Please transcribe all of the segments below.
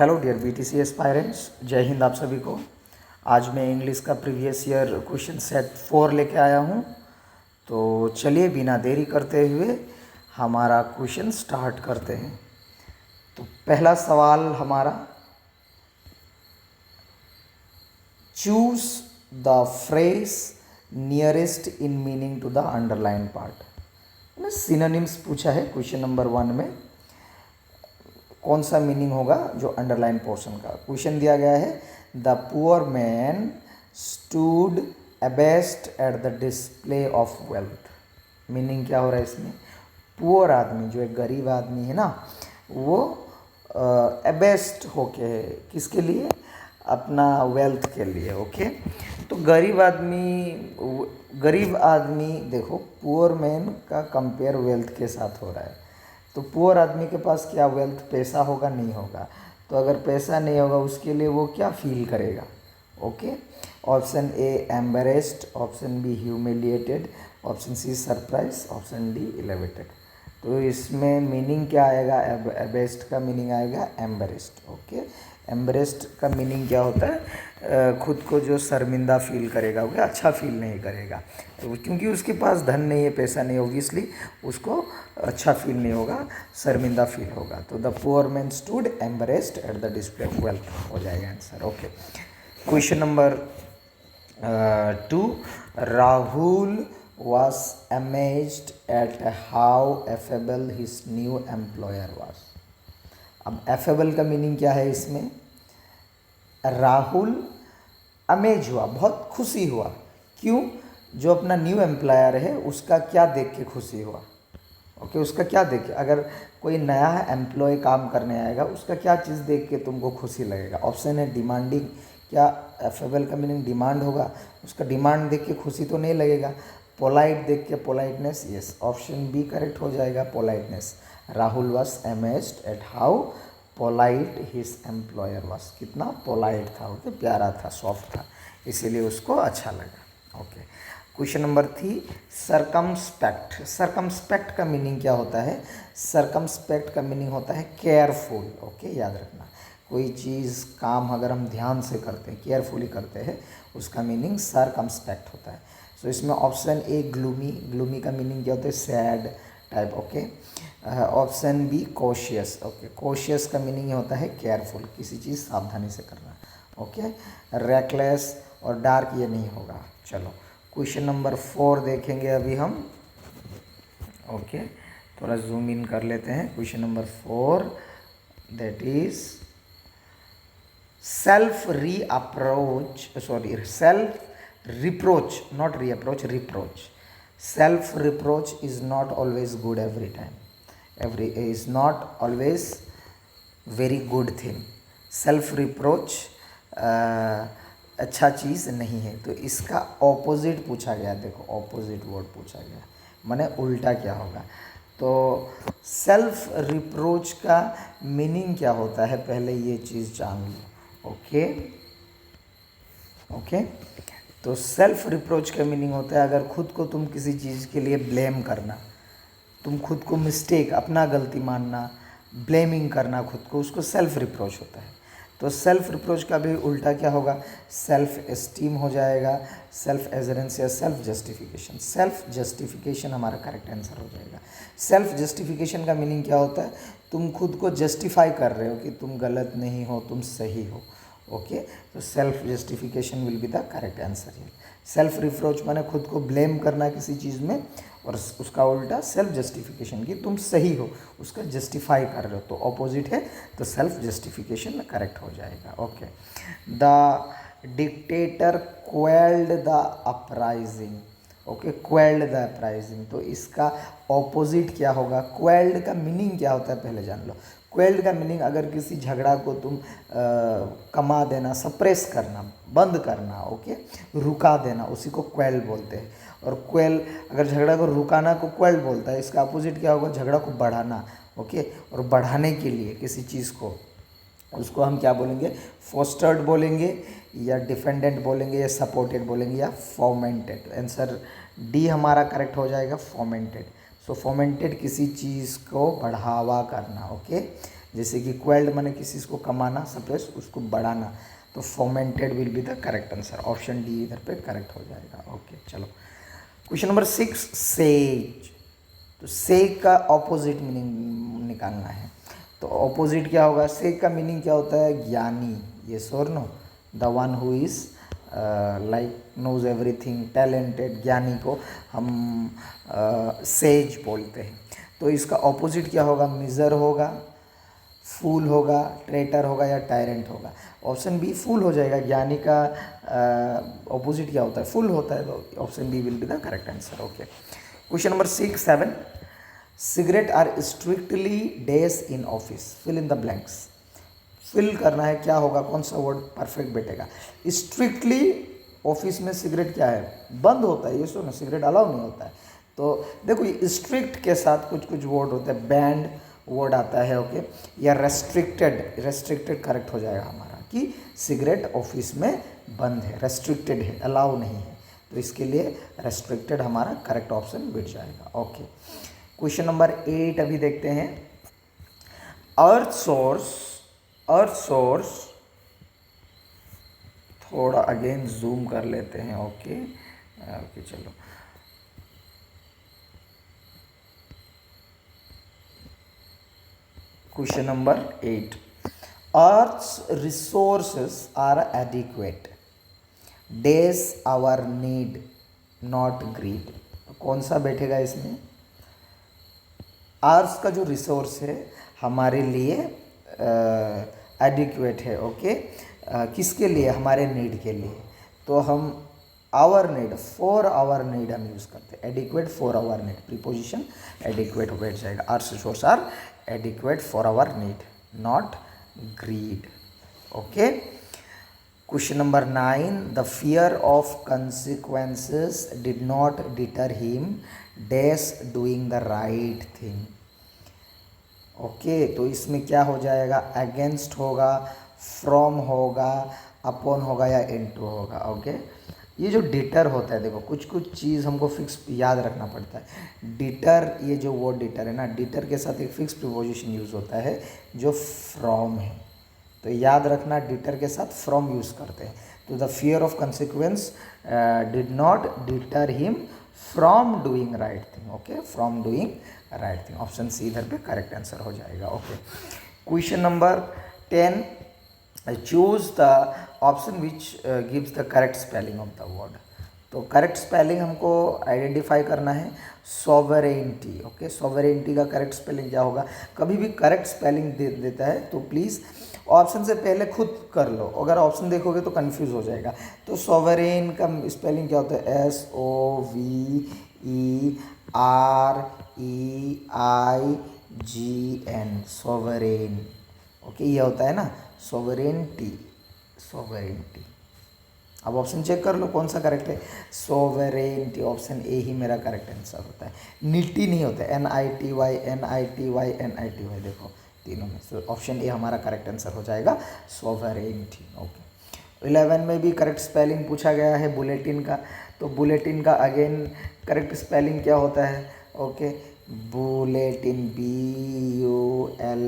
Hello dear BTC aspirants, जय हिंद आप सभी को। आज मैं इंग्लिश का प्रीवियस ईयर क्वेश्चन सेट 4 लेके आया हूँ। तो चलिए बिना देरी करते हुए हमारा क्वेश्चन स्टार्ट करते हैं। तो पहला सवाल हमारा, choose the phrase nearest in meaning to the underline part. Synonyms पूछा है क्वेश्चन नंबर 1 में, कौन सा मीनिंग होगा जो अंडरलाइन पोर्शन का। क्वेश्चन दिया गया है, the poor man stood abashed at the display of wealth. Meaning क्या हो रहा है इसमें? पुअर आदमी, जो एक गरीब आदमी है ना, वो अबेस्ट होके है, किसके लिए? अपना वेल्थ के लिए। ओके, तो गरीब आदमी देखो, पुअर मैन का कंपेयर वेल्थ के साथ हो रहा है। तो पुअर आदमी के पास क्या वेल्थ, पैसा होगा? नहीं होगा। तो अगर पैसा नहीं होगा उसके लिए वो क्या फील करेगा? Okay, option A embarrassed, option B humiliated, option C surprise, option D elevated. तो इसमें मीनिंग क्या आएगा? एबेस्ट का मीनिंग आएगा एम्बेरेस्ड। ओके, एम्बेरेस्ड का मीनिंग क्या होता है? खुद को जो शर्मिंदा फील करेगा, वो अच्छा फील नहीं करेगा। तो क्योंकि उसके पास धन नहीं है, पैसा नहीं, ऑब्वियसली उसको अच्छा फील नहीं होगा, शर्मिंदा फील होगा। तो the poor man stood embarrassed eight the display of wealth हो जाएगा answer. Okay, question number 2, Rahul was amazed at how affable his new employer was। अब affable का मीनिंग क्या है इसमें? राहुल अमेज हुआ, बहुत खुशी हुआ। क्यों? जो अपना न्यू एम्प्लॉयर है उसका क्या देख के खुशी हुआ? ओके, उसका क्या देख के, अगर कोई नया एम्प्लॉय काम करने आएगा उसका क्या चीज़ देख के तुमको खुशी लगेगा? ऑप्शन है डिमांडिंग। क्या एफेबल का मीनिंग डिमांड होगा? उसका डिमांड देख के खुशी तो नहीं लगेगा। पोलाइट देख के politeness, yes, option B correct हो जाएगा, politeness. Rahul was amazed at how polite his employer was. कितना पोलाइट था, ओके, प्यारा था, सॉफ्ट था, इसीलिए उसको अच्छा लगा। Okay, question number 3, circumspect. Circumspect का मीनिंग क्या होता है? सरकमस्पेक्ट का मीनिंग होता है केयरफुल। ओके, याद रखना, कोई चीज़ काम अगर हम ध्यान से करते हैं, केयरफुली करते हैं, उसका मीनिंग सरकमस्पेक्ट होता है। सो इसमें ऑप्शन ए ग्लूमी। ग्लूमी का मीनिंग क्या होता है? Sad type. Okay, option be cautious. Okay, cautious का मीनिंग होता है केयरफुल, किसी चीज़ सावधानी से करना। ओके, रेकलेस और डार्क ये नहीं होगा। चलो क्वेश्चन नंबर 4 देखेंगे अभी हम। ओके, थोड़ा जूम इन कर लेते हैं। Question number 4, that is self reproach, not reapproach, reproach. Self reproach is not always good every time, is not always very good thing. Self reproach अच्छा चीज़ नहीं है। तो इसका ऑपोजिट पूछा गया, देखो ऑपोजिट वर्ड पूछा गया, माने उल्टा क्या होगा? तो सेल्फ रिप्रोच का मीनिंग क्या होता है, पहले ये चीज़ जान लो। ओके ओके, तो सेल्फ रिप्रोच का मीनिंग होता है अगर खुद को तुम किसी चीज़ के लिए ब्लेम करना, तुम खुद को मिस्टेक, अपना गलती मानना, ब्लेमिंग करना खुद को, उसको सेल्फ रिप्रोच होता है। तो सेल्फ रिप्रोच का भी उल्टा क्या होगा? सेल्फ एस्टीम हो जाएगा, सेल्फ एजरेंस या सेल्फ जस्टिफिकेशन। सेल्फ जस्टिफिकेशन हमारा करेक्ट आंसर हो जाएगा। सेल्फ जस्टिफिकेशन का मीनिंग क्या होता है? तुम खुद को जस्टिफाई कर रहे हो कि तुम गलत नहीं हो, तुम सही हो। ओके, तो self justification will be the correct answer here. Self reproach माने खुद को ब्लेम करना किसी चीज़ में, और उसका उल्टा सेल्फ जस्टिफिकेशन की तुम सही हो, उसका जस्टिफाई कर रहे हो, तो ऑपोजिट है, तो सेल्फ जस्टिफिकेशन करेक्ट हो जाएगा। Okay, the dictator quelled the uprising. Okay, quelled the uprising, तो इसका ऑपोजिट क्या होगा? क्वेल्ड का मीनिंग क्या होता है पहले जान लो। क्वेल्ड का मीनिंग, अगर किसी झगड़ा को तुम कमा देना, सप्रेस करना, बंद करना, ओके, रुका देना, उसी को क्वेल बोलते हैं। और क्वेल, अगर झगड़ा को रुकाना को क्वेल बोलता है, इसका अपोजिट क्या होगा? झगड़ा को बढ़ाना। ओके, और बढ़ाने के लिए किसी चीज़ को, उसको हम क्या बोलेंगे? फोस्टर्ड बोलेंगे, या डिफेंडेंट बोलेंगे, या सपोर्टेड बोलेंगे, या फोमेंटेड। आंसर डी हमारा करेक्ट हो जाएगा, फोमेंटेड। सो फोमेंटेड किसी चीज़ को बढ़ावा करना। ओके, जैसे कि क्वेल्ड माने किसी चीज़ को कमाना, सप्रेस उसको बढ़ाना, तो fomented will be the correct answer. Option D इधर पे करेक्ट हो जाएगा। ओके चलो, क्वेश्चन नंबर 6, सेज। तो सेज का ऑपोजिट मीनिंग निकालना है। तो ऑपोजिट क्या होगा? सेज का मीनिंग क्या होता है? ज्ञानी, यस और no, the one who is like knows everything, talented, ज्ञानी को हम सेज बोलते हैं। तो इसका ऑपोजिट क्या होगा? मिजर होगा, फूल होगा, ट्रेटर होगा या टायरेंट होगा? ऑप्शन बी फूल हो जाएगा। ज्ञानी का ऑपोजिट क्या होता है? फूल होता है, तो option B will be the correct answer. Okay, question number 6, 7, cigarette are strictly days in office, fill in the blanks. Fill करना है, क्या होगा, कौन सा वर्ड परफेक्ट बैठेगा? स्ट्रिक्टली ऑफिस में सिगरेट क्या है? बंद होता है, ये सुनो, सिगरेट अलाउ नहीं होता है। तो देखो ये स्ट्रिक्ट के साथ कुछ कुछ वर्ड होते हैं, बैंड वर्ड आता है, ओके, या रेस्ट्रिक्टेड, रेस्ट्रिक्टेड करेक्ट हो जाएगा हमारा कि सिगरेट ऑफिस में बंद है, रेस्ट्रिक्टेड है, अलाउ नहीं है, तो इसके लिए रेस्ट्रिक्टेड हमारा करेक्ट ऑप्शन बैठ जाएगा। ओके, क्वेश्चन नंबर 8 अभी देखते हैं। अर्थ सोर्स, अर्थ सोर्स, थोड़ा अगेन जूम कर लेते हैं। ओके ओके चलो, question number 8, earth's resources are adequate, days our need not greed. कौन सा बैठेगा इसमें? अर्थ का जो रिसोर्स है हमारे लिए एडिक्वेट है, ओके, किसके लिए? हमारे नीड के लिए। तो हम our need, for our need हम यूज़ करते हैं, adequate for our need, preposition adequate बैठ जाएगा। Earth resource are adequate for our need, not greed. Okay, question number 9, the fear of consequences did not deter him dash doing the right thing. Okay, तो इसमें क्या हो जाएगा? Against होगा, from होगा, upon होगा या इनटू होगा। ओके, ये जो डिटर होता है, देखो कुछ कुछ चीज़ हमको फिक्स याद रखना पड़ता है। डिटर, ये जो वर्ड डिटर है ना, डिटर के साथ एक फिक्स प्रीपोजिशन यूज़ होता है जो फ्रॉम है, तो याद रखना डिटर के साथ फ्रॉम यूज़ करते हैं। तो the fear of consequence did not deter him from doing right thing. Okay, from doing right thing, option C इधर पे करेक्ट आंसर हो जाएगा। Okay, question number 10, choose the option which gives the correct spelling of the word. तो correct spelling हमको identify करना है, sovereignty. Okay, sovereignty का correct spelling क्या होगा? कभी भी करेक्ट स्पेलिंग देता है तो प्लीज़ ऑप्शन से पहले खुद कर लो, अगर ऑप्शन देखोगे तो कंफ्यूज हो जाएगा। तो सॉवरेन का स्पेलिंग क्या होता है? SOVEREIGN, sovereign. ओके, ये होता है ना सॉवरेंटी, सॉवरेंटी। अब ऑप्शन चेक कर लो कौन सा करेक्ट है। सॉवरेंटी, ऑप्शन ए ही मेरा करेक्ट आंसर होता है। निटी नहीं होता है, NITY NITY NITY, देखो तीनों में। सो ऑप्शन ए हमारा करेक्ट आंसर हो जाएगा, सॉवरेंटी। ओके, 11 में भी करेक्ट स्पेलिंग पूछा गया है बुलेटिन का। तो बुलेटिन का अगेन करेक्ट स्पेलिंग क्या होता है? ओके, बुलेटिन, BULLETIN,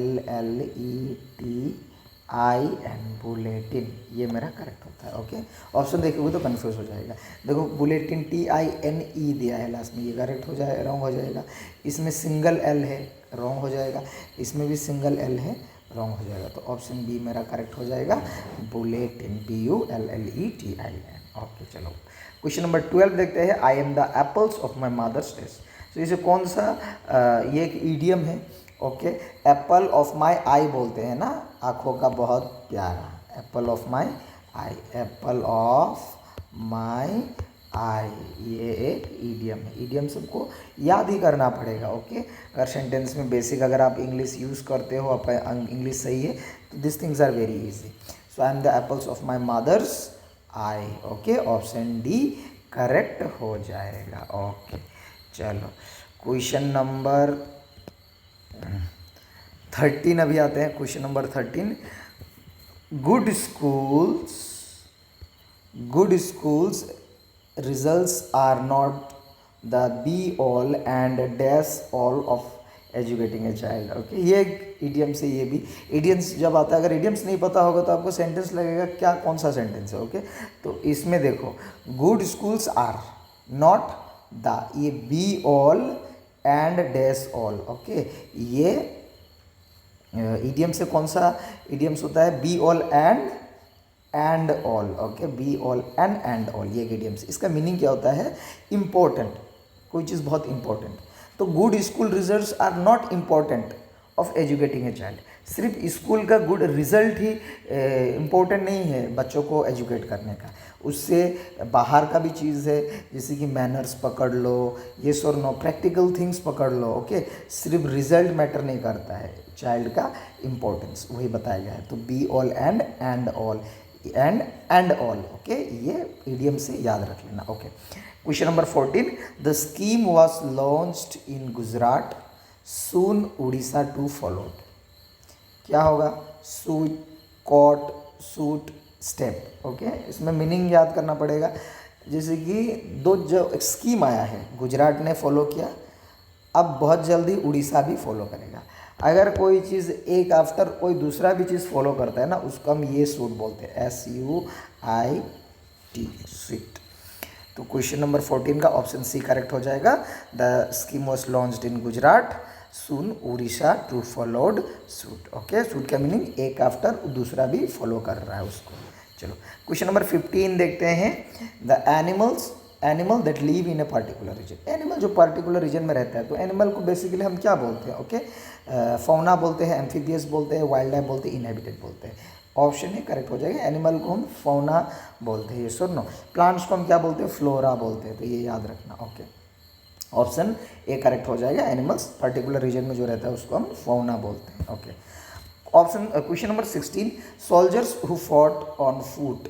बुलेटिन, ये मेरा करेक्ट होता है। ओके, ऑप्शन देखोगे तो कंफ्यूज हो जाएगा। देखो बुलेटिन TINE दिया है लास्ट में, ये करेक्ट हो जाए, रॉन्ग हो जाएगा। इसमें सिंगल एल है, रॉन्ग हो जाएगा। इसमें भी सिंगल एल है, रॉन्ग हो जाएगा। तो ऑप्शन बी मेरा करेक्ट हो जाएगा, बुलेटिन, BULLETIN। ओके चलो, क्वेश्चन नंबर 12 देखते हैं। I am the apples of my mother's taste. तो इसे कौन सा ये एक ईडियम है। Okay, apple of my eye बोलते हैं ना, आँखों का बहुत प्यारा, apple of my eye, apple of my eye, ये एक ईडियम है। ईडियम सबको याद ही करना पड़ेगा। ओके, अगर सेंटेंस में बेसिक अगर आप इंग्लिश यूज़ करते हो, आप इंग्लिश सही है, तो this things are very easy. So I am the apples of my mother's eye. Okay, option D correct हो जाएगा। ओके चलो, क्वेश्चन नंबर 13 अभी आते हैं। Question number 13, good schools results are not the be all and dash all of educating a child. Okay, ये idiom से ये भी इडियम्स जब आता है, अगर इडियम्स नहीं पता होगा तो आपको सेंटेंस लगेगा क्या कौन सा सेंटेंस है। ओके, तो इसमें देखो good schools are not the, ये be all and dash all. Okay, ये इडियम से कौन सा इडियम्स होता है, be all and all. Okay, be all and all, ये इडियम्स। इसका मीनिंग क्या होता है, इम्पोर्टेंट, कोई चीज़ बहुत इंपॉर्टेंट। तो good school results are not important of educating a child. सिर्फ स्कूल का गुड रिजल्ट ही इम्पोर्टेंट नहीं है बच्चों को एजुकेट करने का, उससे बाहर का भी चीज़ है, जैसे कि मैनर्स पकड़ लो, ये और नो प्रैक्टिकल थिंग्स पकड़ लो। ओके, सिर्फ रिजल्ट मैटर नहीं करता है, चाइल्ड का इम्पोर्टेंस वही बताया गया है। तो be all and all, and all. Okay, ये इडियम से याद रख लेना। Okay, question number 14, the scheme was launched in Gujarat, soon Orissa to followed. क्या होगा, suit, caught, suit, step. Okay, इसमें मीनिंग याद करना पड़ेगा। जैसे कि दो जो एक स्कीम आया है, गुजरात ने फॉलो किया, अब बहुत जल्दी उड़ीसा भी फॉलो करेगा। अगर कोई चीज़ एक आफ्टर कोई दूसरा भी चीज़ फॉलो करता है ना, उसको हम ये सूट बोलते हैं, SUIT, स्वीट। तो क्वेश्चन नंबर 14 का ऑप्शन सी करेक्ट हो जाएगा। The scheme was launched in Gujarat, soon Orissa to followed suit. Okay, suit का मीनिंग एक आफ्टर दूसरा भी फॉलो कर रहा है उसको। चलो क्वेश्चन नंबर 15 देखते हैं। The animal that live in a particular region. Animal जो पर्टिकुलर रीजन में रहता है, तो एनिमल को बेसिकली हम क्या बोलते हैं, ओके, फौना बोलते हैं, एम्फीबियस बोलते हैं, वाइल्ड लाइफ बोलते हैं, इनहेबिटेड बोलते हैं। ऑप्शन ही करेक्ट हो जाएगा। एनिमल को हम फौना बोलते हैं, ये सुन नो। प्लांट्स को हम क्या बोलते हैं, फ्लोरा बोलते हैं, तो ये याद रखना। ओके, ऑप्शन ए करेक्ट हो जाएगा। एनिमल्स पर्टिकुलर रीजन में जो रहता है उसको हम फौना बोलते हैं। Okay, option question number 16, soldiers who fought on foot.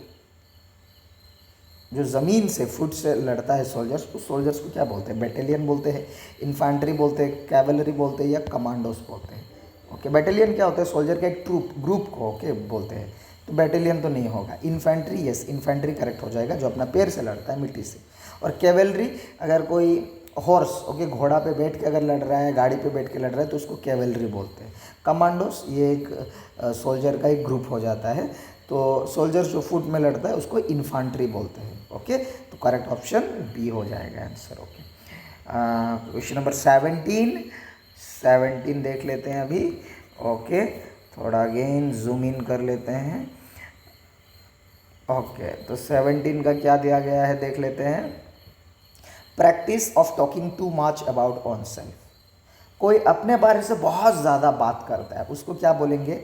जो ज़मीन से, फुट से लड़ता है सोल्जर्स, उस सोल्जर्स को क्या बोलते हैं, बैटेलियन बोलते हैं, इन्फेंट्री बोलते हैं, कैवलरी बोलते हैं, या कमांडोस बोलते हैं। ओके, बैटेलियन क्या होता है, सोल्जर का एक ग्रुप को ओके बोलते हैं, तो बैटेलियन तो नहीं होगा। इन्फेंट्री, यस, इन्फेंट्री करेक्ट हो जाएगा, जो अपना पैर से लड़ता है, मिट्टी से। और कैवलरी, अगर कोई हॉर्स, ओके, घोड़ा पे बैठ के अगर लड़ रहा है, गाड़ी पे बैठ के लड़ रहा है, तो उसको कैवलरी बोलते हैं। कमांडोस, ये एक सोल्जर का एक ग्रुप हो जाता है। तो सोल्जर जो फुट में लड़ता है उसको इन्फेंट्री बोलते हैं। ओके, तो करेक्ट ऑप्शन बी हो जाएगा आंसर। ओके, क्वेश्चन नंबर 17 देख लेते हैं अभी। ओके, थोड़ा अगेन जूम इन कर लेते हैं। ओके, तो 17 का क्या दिया गया है देख लेते हैं। Practice of talking too much about on self. कोई अपने बारे से बहुत ज़्यादा बात करता है, उसको क्या बोलेंगे।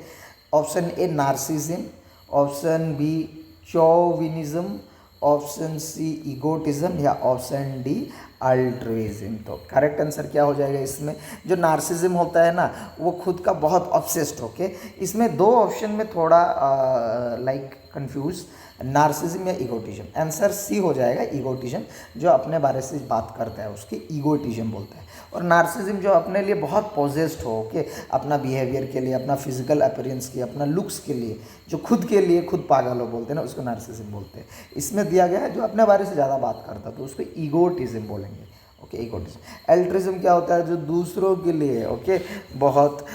Option A narcissism, option B chauvinism, option C egotism, या ऑप्शन डी अल्ट्रुइज्म। तो करेक्ट आंसर क्या हो जाएगा इसमें, जो नार्सिज्म होता है ना, वो खुद का बहुत ऑब्सेस्ड। ओके, इसमें दो ऑप्शन में थोड़ा लाइक कंफ्यूज, नार्सिज्म या ईगोटिज्म। आंसर सी हो जाएगा, ईगोटिज्म। जो अपने बारे से बात करता है उसकी ईगोटिज्म बोलता है। और नार्सिज्म जो अपने लिए बहुत पोजेस्ड हो, ओके, अपना बिहेवियर के लिए, अपना फिजिकल अपीयरेंस के, अपना लुक्स के लिए, जो खुद के लिए खुद पागल हो बोलते हैं ना, उसको नार्सिज्म बोलते हैं। इसमें दिया गया है जो अपने बारे से ज़्यादा बात करता है, तो उसको ईगोटिज्म बोलेंगे। ओके, ईगोटिज्म। एल्ट्रिज्म क्या होता है, जो दूसरों के लिए ओके बहुत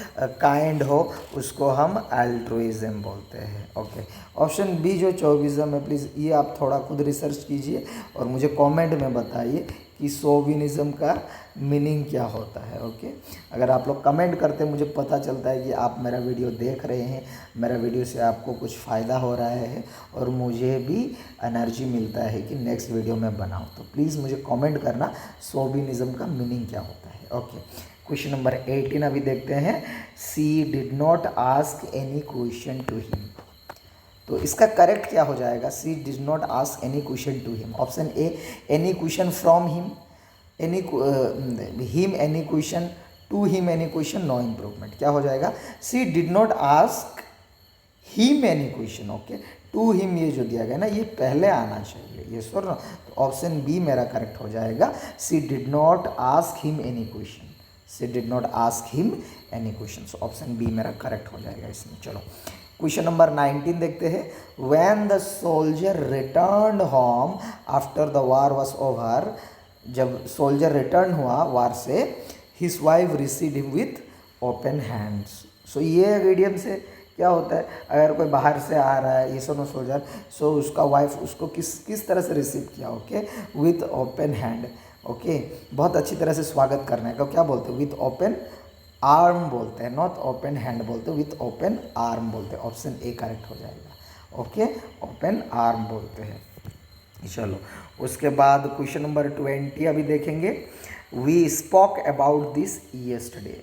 काइंड हो, उसको हम एल्ट्रुइज्म बोलते हैं। ओके, ऑप्शन बी जो चौविज्म है, प्लीज़ ये आप थोड़ा खुद रिसर्च कीजिए और मुझे कमेंट में बताइए कि शोविनिज्म का मीनिंग क्या होता है। ओके, अगर आप लोग कमेंट करते हैं, मुझे पता चलता है कि आप मेरा वीडियो देख रहे हैं, मेरा वीडियो से आपको कुछ फ़ायदा हो रहा है, और मुझे भी एनर्जी मिलता है कि नेक्स्ट वीडियो मैं बनाऊं। तो प्लीज़ मुझे कमेंट करना शोविनिज्म का मीनिंग क्या होता है। ओके, क्वेश्चन नंबर 18 अभी देखते हैं। She did not ask any question to him. तो इसका करेक्ट क्या हो जाएगा, she did not ask any question to him. Option A any question from him, any him any question, to him any question, no improvement. क्या हो जाएगा, she did not ask him any question. Okay, to him ये जो दिया गया ना, ये पहले आना चाहिए, ये सर। तो ऑप्शन बी मेरा करेक्ट हो जाएगा, she did not ask him any question, she did not ask him any question. So option B मेरा करेक्ट हो जाएगा इसमें। चलो क्वेश्चन नंबर 19 देखते हैं। When the soldier return home after the war was over. जब सोल्जर रिटर्न हुआ war से, his wife received him with open hands. So ये इडियम से क्या होता है, अगर कोई बाहर से आ रहा है, ये सोनो सोल्जर, सो उसका वाइफ उसको किस तरह से रिसीव किया, okay, with open hand, okay, बहुत अच्छी तरह से स्वागत करना है। क्या बोलते हैं, विथ ओपन आर्म बोलते हैं, नॉट ओपन हैंड बोलते, विथ ओपन आर्म बोलते हैं। ऑप्शन ए करेक्ट हो जाएगा, ओके, ओपन आर्म बोलते हैं। चलो उसके बाद क्वेश्चन नंबर 20 अभी देखेंगे। We spoke about this yesterday,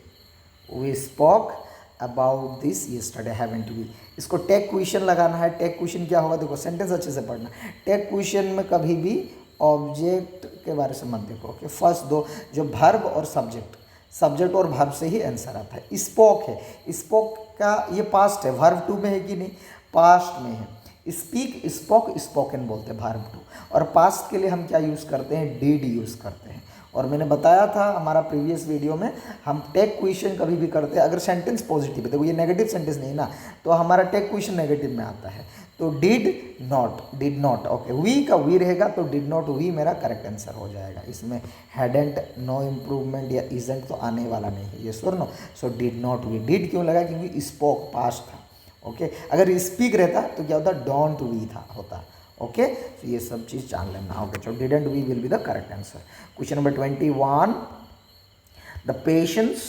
we spoke about this yesterday haven't we. इसको टेक क्वेश्चन लगाना है। टेक क्वेश्चन क्या होगा, देखो सेंटेंस अच्छे से पढ़ना। टेक क्वेश्चन में कभी भी ऑब्जेक्ट के बारे से मत देखो, ओके। फर्स्ट दो जो वर्ब और सब्जेक्ट, सब्जेक्ट और वर्ब से ही आंसर आता है। स्पोक है, स्पोक का ये पास्ट है, वर्ब टू में है कि नहीं, पास्ट में है। स्पीक, स्पोक, स्पोकन बोलते हैं वर्ब टू। और पास्ट के लिए हम क्या यूज़ करते हैं, डिड यूज़ करते हैं। और मैंने बताया था हमारा प्रीवियस वीडियो में, हम टेक क्वेश्चन कभी भी करते हैं अगर सेंटेंस पॉजिटिव है, देखो ये नेगेटिव सेंटेंस नहीं ना, तो हमारा टेक क्वेश्चन नेगेटिव में आता है। तो डिड नॉट, ओके, वी का वी रहेगा तो डिड नॉट वी मेरा करेक्ट आंसर हो जाएगा। इसमें हैडेंट, नो इम्प्रूवमेंट या इजेंट तो आने वाला नहीं है, ये सुन नो। So did not V, did क्यों लगा, क्योंकि स्पोक पास्ट था, ओके। अगर स्पीक रहता तो क्या होता, डोंट वी था होता, ओके। तो ये सब चीज़ जान लेना, okay. So didn't we will be the correct answer. Question number 21, the patients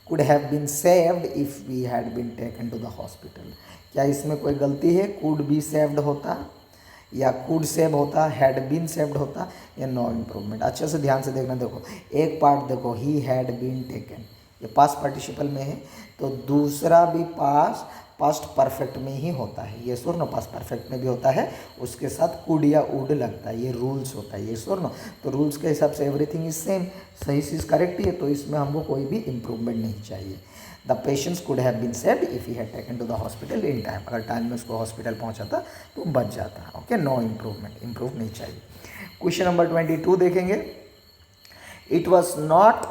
could have been saved if we had been taken to the hospital. क्या इसमें कोई गलती है, कुड बी सेव्ड होता या कुड सेव होता, हैड बीन सेव्ड होता या नो इम्प्रूवमेंट। अच्छे से ध्यान से देखना, देखो एक पार्ट देखो, ही हैड बीन टेकन, ये पास्ट पार्टिसिपल में है, तो दूसरा भी पास्ट परफेक्ट में ही होता है, ये सुर नो, पास्ट परफेक्ट में भी होता है, उसके साथ कुड या वुड लगता है, ये रूल्स होता है, ये सुर नो। तो रूल्स के हिसाब से एवरीथिंग इज सेम, सही चीज़ करेक्ट ही है, तो इसमें हमको कोई भी इम्प्रूवमेंट नहीं चाहिए। The patients could have been saved if he had taken to the hospital in time, अगर टाइम में उसको हॉस्पिटल पहुंचाता तो बच जाता, ओके। नो इम्प्रूवमेंट, इम्प्रूव नहीं चाहिए। क्वेश्चन नंबर 22 देखेंगे। It was not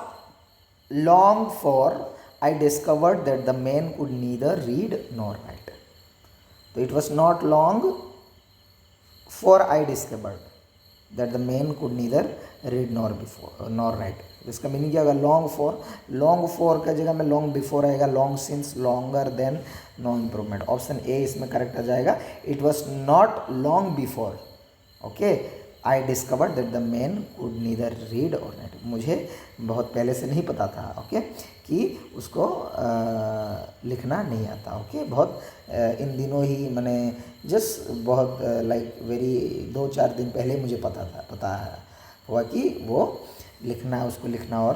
long for I discovered that the man could neither read nor write. So it was not long for I discovered that the man could neither read nor write. इसका meaning क्या होगा, long for का जगह में long before आएगा, long since, longer than, no improvement. Option A इसमें correct आ जाएगा। It was not long before, okay, I discovered that the man could neither read और राइट। मुझे बहुत पहले से नहीं पता था, ओके, कि उसको लिखना नहीं आता, ओके। बहुत इन दिनों ही मैंने जस्ट बहुत लाइक वेरी 2-4 दिन पहले मुझे पता हुआ कि वो लिखना, उसको लिखना और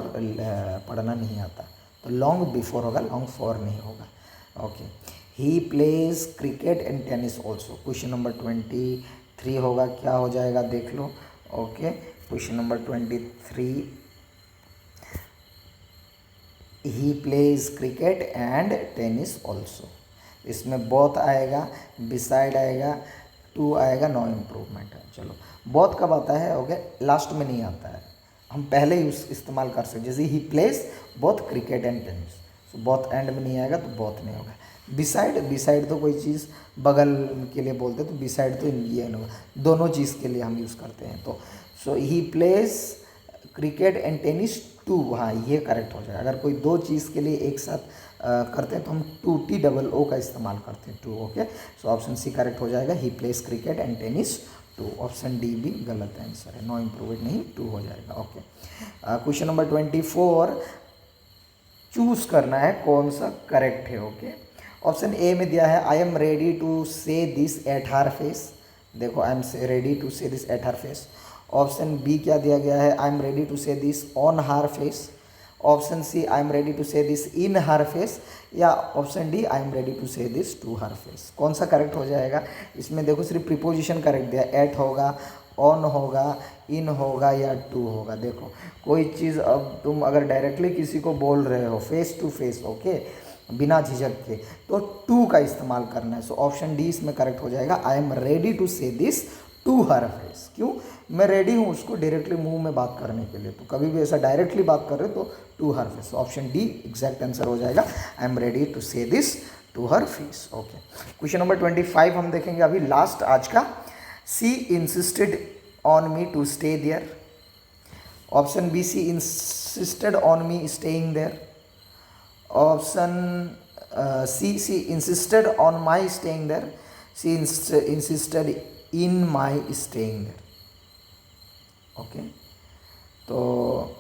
पढ़ना नहीं आता। तो लॉन्ग बिफोर होगा, लॉन्ग फॉर नहीं होगा, okay. He plays cricket and tennis also. Question number 23 होगा, क्या हो जाएगा देख लो, okay. Question number 23, he plays cricket and tennis also. इसमें बोथ आएगा, बिसाइड आएगा, टू आएगा, नो इम्प्रूवमेंट है। चलो बोथ कब आता है, ओके, लास्ट में नहीं आता है, हम पहले ही इस्तेमाल कर सकते, जैसे he plays both cricket and tennis, so both and में नहीं आएगा तो बोथ नहीं होगा। बिसाइड तो कोई चीज़ बगल के लिए बोलते हैं, तो बिसाइड तो ये नहीं होगा, दोनों चीज़ के लिए हम यूज़ करते हैं। तो so he plays cricket and tennis too, हाँ ये करेक्ट हो जाएगा। अगर कोई दो चीज़ के लिए एक साथ करते हैं तो हम TOO का इस्तेमाल करते हैं, too, okay. So option C correct हो जाएगा, he plays cricket and tennis too. Option D भी गलत आंसर है, नो इम्प्रूवमेंट नहीं, टू हो जाएगा, ओके। क्वेश्चन नंबर 24, चूज़ करना है कौन सा करेक्ट है, ओके। ऑप्शन ए में दिया है, I am ready to say this at her face. देखो I am ready to say this at her face. Option B क्या दिया गया है, I am ready to say this on her face. Option C, I am ready to say this in her face, या option D, I am ready to say this to her face. कौन सा correct हो जाएगा, इसमें देखो सिर्फ preposition correct दिया, eight होगा, ऑन होगा, इन होगा या टू होगा। देखो कोई चीज़ अब तुम अगर डायरेक्टली किसी को बोल रहे हो फेस टू फेस, ओके, बिना झिझक के, तो टू का इस्तेमाल करना है। सो ऑप्शन डी इसमें करेक्ट हो जाएगा, I am ready to say this to her face. क्यों, मैं रेडी हूँ उसको डायरेक्टली मुंह में बात करने के लिए, तो कभी भी ऐसा डायरेक्टली बात कर रहे हो तो to her face. Option D exact answer हो जाएगा, I am ready to say this to her face, okay. Question number 25 हम देखेंगे अभी लास्ट आज का। She insisted on me to stay there. Option B, she insisted on me staying there. Option C, she insisted on my staying there. She insisted in my staying there. Okay, तो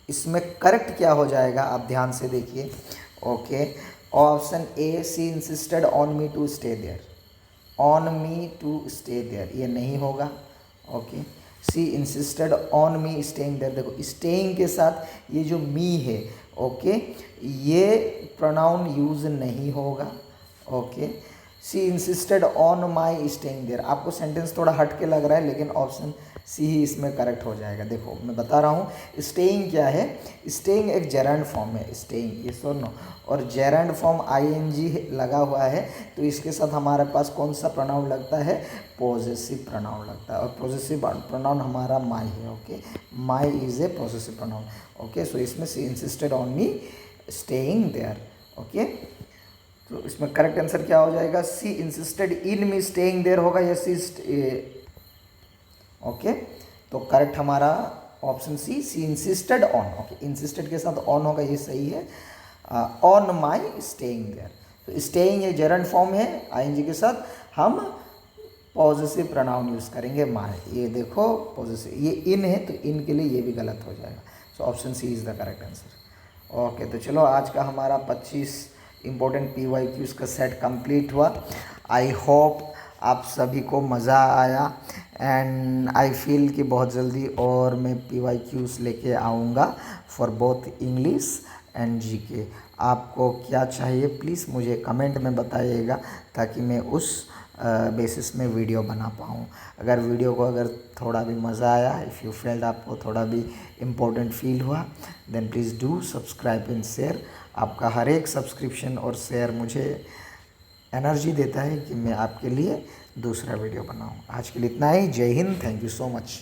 इसमें correct क्या हो जाएगा आप ध्यान से देखिए। Okay, option A, she insisted on me to stay there. On me to stay there ये नहीं होगा। Okay, she insisted on me staying there. देखो स्टेइंग के साथ ये जो मी है, ओके, ये प्रोनाउन यूज नहीं होगा। Okay, she insisted on my staying there. आपको सेंटेंस थोड़ा हट के लग रहा है, लेकिन ऑप्शन सी ही इसमें करेक्ट हो जाएगा। देखो मैं बता रहा हूँ स्टेइंग क्या है। स्टेइंग एक जेरेंड फॉर्म है, स्टेइंग, यस और नो, और जेरेंड फॉर्म आईएनजी लगा हुआ है, तो इसके साथ हमारे पास कौन सा प्रोनाउन लगता है, पॉजेसिव प्रोनाउन लगता है, और पॉजेसिव प्रोनाउन हमारा माई है। Okay, my is a possessive pronoun. Okay, so इसमें she insisted on me staying there. Okay, तो इसमें करेक्ट आंसर क्या हो जाएगा, she insisted in me staying there होगा, या सी। ओके, तो करेक्ट हमारा option C, she insisted on. Okay, insisted के साथ ऑन होगा, ये सही है। ऑन माई स्टेइंग देयर, तो स्टेइंग ये जेरेंड फॉर्म है, आईएनजी के साथ हम पॉजेसिव प्रोनाउन यूज़ करेंगे माई। ये देखो पॉजेसिव, ये इन है, तो इन के लिए ये भी गलत हो जाएगा। So option C is the correct answer. Okay, तो चलो आज का हमारा 25 इम्पोर्टेंट PYQs का सेट कंप्लीट हुआ। आई होप आप सभी को मज़ा आया, एंड आई फील कि बहुत जल्दी और मैं PYQs लेके आऊँगा for both English and GK। आपको क्या चाहिए प्लीज़ मुझे कमेंट में बताइएगा, ताकि मैं उस बेसिस में वीडियो बना पाऊँ। अगर वीडियो को अगर थोड़ा भी मज़ा आया, इफ़ यू फेल्ड आपको थोड़ा भी इम्पोर्टेंट फील हुआ, then please do subscribe and share. आपका हर एक सब्सक्रिप्शन और शेयर मुझे एनर्जी देता है कि मैं आपके लिए दूसरा वीडियो बनाऊँ। आज के लिए इतना ही। जय Hind, thank you so much.